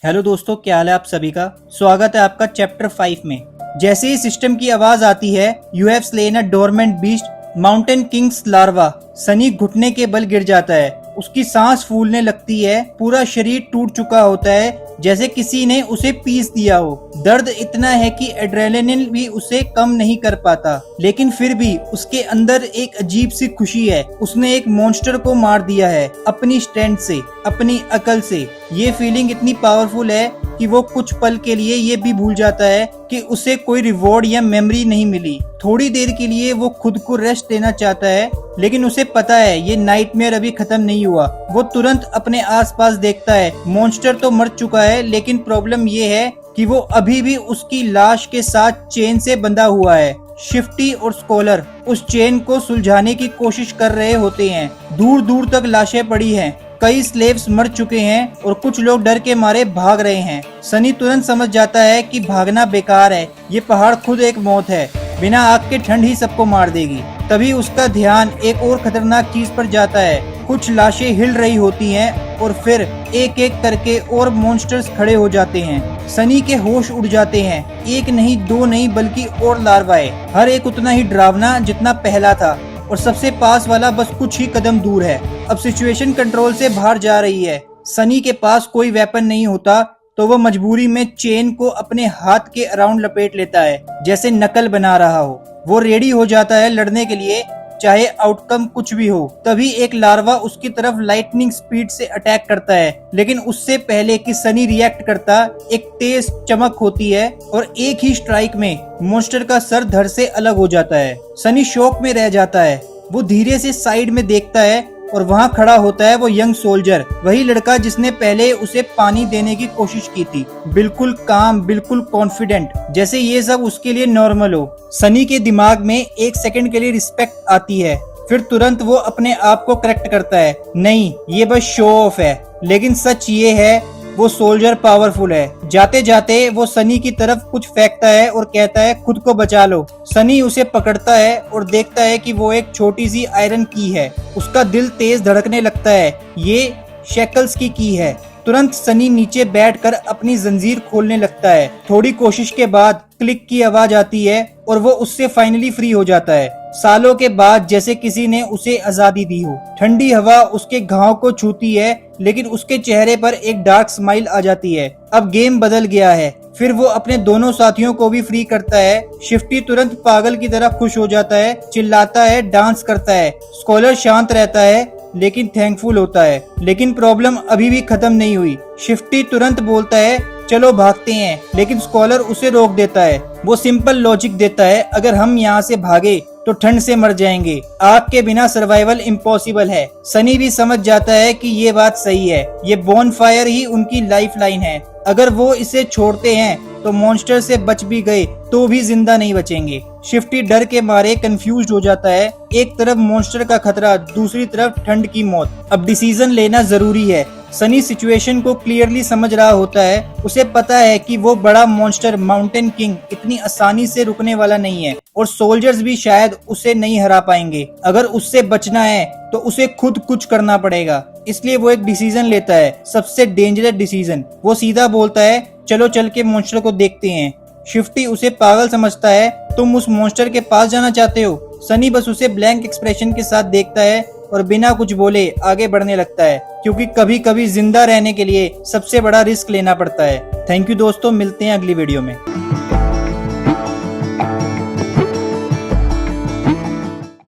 Hello दोस्तों, क्या हाल है आप सभी का। स्वागत है आपका चैप्टर 5 में। जैसे ही सिस्टम की आवाज आती है, you have slain a dormant beast mountain kings larva. Sunny घुटने के बल गिर जाता है। उसकी सांस फूलने लगती है। पूरा शरीर टूट चुका होता है, जैसे किसी ने उसे पीस दिया हो। दर्द इतना है कि एड्रेनालिन भी उसे कम नहीं कर पाता, लेकिन फिर भी उसके अंदर एक अजीब सी खुशी है। उसने एक मॉन्स्टर को मार दिया है, अपनी स्ट्रेंथ से, अपनी अकल से। ये फीलिंग इतनी पावरफुल है कि वो कुछ पल के लिए ये भी भूल जाता है कि उसे कोई रिवॉर्ड या मेमोरी नहीं मिली। थोड़ी देर के लिए वो खुद को रेस्ट देना चाहता है, लेकिन उसे पता है ये नाइटमेयर अभी खत्म नहीं हुआ। वो तुरंत अपने आसपास देखता है। मॉन्स्टर तो मर चुका है, लेकिन प्रॉब्लम ये है कि वो अभी भी उसकी लाश के साथ चेन से बंधा हुआ है। शिफ्टी और स्कॉलर उस चेन को सुलझाने की कोशिश कर रहे होते हैं। दूर दूर तक लाशें पड़ी हैं। कई स्लेव्स मर चुके हैं और कुछ लोग डर के मारे भाग रहे हैं। सनी तुरंत समझ जाता है कि भागना बेकार है। ये पहाड़ खुद एक मौत है। बिना आग के ठंड ही सबको मार देगी। तभी उसका ध्यान एक और खतरनाक चीज पर जाता है। कुछ लाशें हिल रही होती हैं और फिर एक एक करके और मॉन्स्टर्स खड़े हो जाते हैं। सनी के होश उड़ जाते हैं। एक नहीं, दो नहीं, बल्कि और लार्वाए। हर एक उतना ही डरावना जितना पहला था, और सबसे पास वाला बस कुछ ही कदम दूर है। अब सिचुएशन कंट्रोल से बाहर जा रही है। सनी के पास कोई वेपन नहीं होता, तो वो मजबूरी में चेन को अपने हाथ के अराउंड लपेट लेता है, जैसे नकल बना रहा हो। वो रेडी हो जाता है लड़ने के लिए, चाहे आउटकम कुछ भी हो। तभी एक लार्वा उसकी तरफ लाइटनिंग स्पीड से अटैक करता है, लेकिन उससे पहले कि सनी रिएक्ट करता, एक तेज चमक होती है और एक ही स्ट्राइक में मॉन्स्टर का सर धड़ से अलग हो जाता है। सनी शॉक में रह जाता है। वो धीरे से साइड में देखता है और वहाँ खड़ा होता है वो यंग सोल्जर, वही लड़का जिसने पहले उसे पानी देने की कोशिश की थी। बिल्कुल काम, बिल्कुल कॉन्फिडेंट, जैसे ये सब उसके लिए नॉर्मल हो। सनी के दिमाग में एक सेकंड के लिए रिस्पेक्ट आती है, फिर तुरंत वो अपने आप को करेक्ट करता है। नहीं, ये बस शो ऑफ है। लेकिन सच ये है, वो सोल्जर पावरफुल है। जाते जाते वो सनी की तरफ कुछ फेंकता है और कहता है, खुद को बचा लो। सनी उसे पकड़ता है और देखता है कि वो एक छोटी सी आयरन की है। उसका दिल तेज धड़कने लगता है। ये शेकल्स की है। तुरंत सनी नीचे बैठकर अपनी जंजीर खोलने लगता है। थोड़ी कोशिश के बाद क्लिक की आवाज आती है और वो उससे फाइनली फ्री हो जाता है। सालों के बाद जैसे किसी ने उसे आजादी दी हो। ठंडी हवा उसके घाव को छूती है, लेकिन उसके चेहरे पर एक डार्क स्माइल आ जाती है। अब गेम बदल गया है। फिर वो अपने दोनों साथियों को भी फ्री करता है। शिफ्टी तुरंत पागल की तरह खुश हो जाता है, चिल्लाता है, डांस करता है। स्कॉलर शांत रहता है, लेकिन थैंकफुल होता है। लेकिन प्रॉब्लम अभी भी खत्म नहीं हुई। शिफ्टी तुरंत बोलता है, चलो भागते हैं, लेकिन स्कॉलर उसे रोक देता है। वो सिंपल लॉजिक देता है, अगर हम यहाँ से भागे तो ठंड से मर जाएंगे। आग के बिना सर्वाइवल इम्पॉसिबल है। सनी भी समझ जाता है कि ये बात सही है। ये बॉनफायर ही उनकी लाइफ लाइन है। अगर वो इसे छोड़ते हैं तो मॉन्स्टर से बच भी गए तो भी जिंदा नहीं बचेंगे। शिफ्टी डर के मारे कंफ्यूज हो जाता है। एक तरफ मॉन्स्टर का खतरा, दूसरी तरफ ठंड की मौत। अब डिसीजन लेना जरूरी है। सनी सिचुएशन को क्लियरली समझ रहा होता है। उसे पता है कि वो बड़ा मॉन्स्टर माउंटेन किंग इतनी आसानी से रुकने वाला नहीं है, और सोल्जर्स भी शायद उसे नहीं हरा पाएंगे। अगर उससे बचना है तो उसे खुद कुछ करना पड़ेगा। इसलिए वो एक डिसीजन लेता है, सबसे डेंजरस डिसीजन। वो सीधा बोलता है, चलो चल के मॉन्स्टर को देखते हैं। शिफ्टी उसे पागल समझता है। तुम उस मॉन्स्टर के पास जाना चाहते हो? सनी बस उसे ब्लैंक एक्सप्रेशन के साथ देखता है और बिना कुछ बोले आगे बढ़ने लगता है, क्योंकि कभी कभी जिंदा रहने के लिए सबसे बड़ा रिस्क लेना पड़ता है। थैंक यू दोस्तों, मिलते हैं अगली वीडियो में।